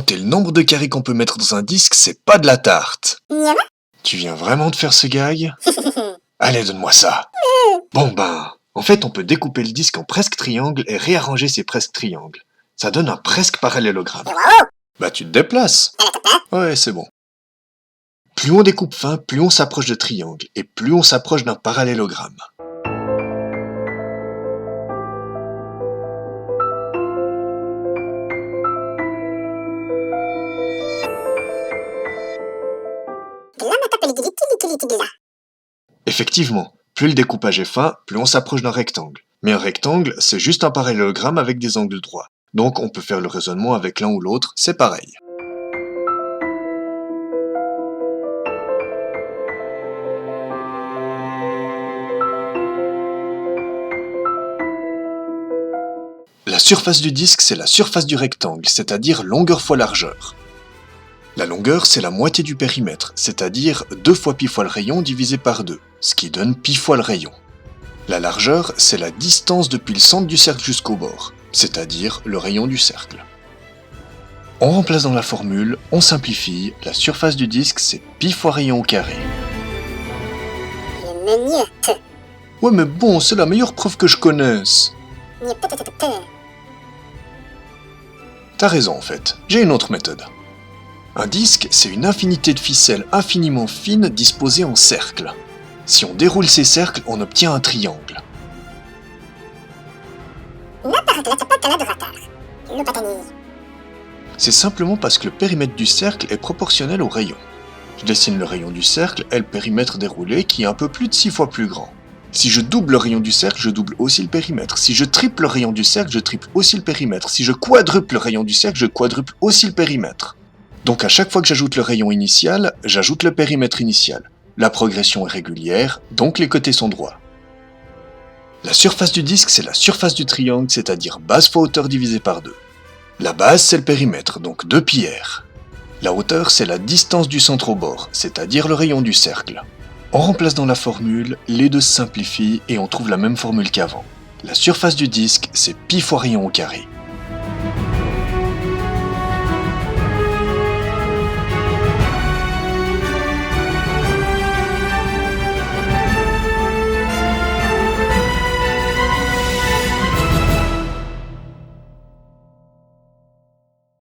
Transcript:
Compter le nombre de carrés qu'on peut mettre dans un disque, c'est pas de la tarte. Miam. Tu viens vraiment de faire ce gag? Allez, donne-moi ça. Bon ben, en fait, on peut découper le disque en presque triangle et réarranger ces presque triangles. Ça donne un presque parallélogramme. Wow. Bah tu te déplaces. Ouais, c'est bon. Plus on découpe fin, plus on s'approche de triangle, et plus on s'approche d'un parallélogramme. Effectivement, plus le découpage est fin, plus on s'approche d'un rectangle. Mais un rectangle, c'est juste un parallélogramme avec des angles droits. Donc on peut faire le raisonnement avec l'un ou l'autre, c'est pareil. La surface du disque, c'est la surface du rectangle, c'est-à-dire longueur fois largeur. La longueur, c'est la moitié du périmètre, c'est-à-dire 2 fois pi fois le rayon divisé par 2, ce qui donne pi fois le rayon. La largeur, c'est la distance depuis le centre du cercle jusqu'au bord, c'est-à-dire le rayon du cercle. On remplace dans la formule, on simplifie, la surface du disque, c'est pi fois rayon au carré. Ouais mais bon, c'est la meilleure preuve que je connaisse. T'as raison en fait, j'ai une autre méthode. Un disque, c'est une infinité de ficelles infiniment fines disposées en cercles. Si on déroule ces cercles, on obtient un triangle. C'est simplement parce que le périmètre du cercle est proportionnel au rayon. Je dessine le rayon du cercle et le périmètre déroulé qui est un peu plus de 6 fois plus grand. Si je double le rayon du cercle, je double aussi le périmètre. Si je triple le rayon du cercle, je triple aussi le périmètre. Si je quadruple le rayon du cercle, je quadruple aussi le périmètre. Donc à chaque fois que j'ajoute le rayon initial, j'ajoute le périmètre initial. La progression est régulière, donc les côtés sont droits. La surface du disque, c'est la surface du triangle, c'est-à-dire base fois hauteur divisé par 2. La base, c'est le périmètre, donc 2 pi r. La hauteur, c'est la distance du centre au bord, c'est-à-dire le rayon du cercle. On remplace dans la formule, les deux se simplifient et on trouve la même formule qu'avant. La surface du disque, c'est pi fois rayon au carré.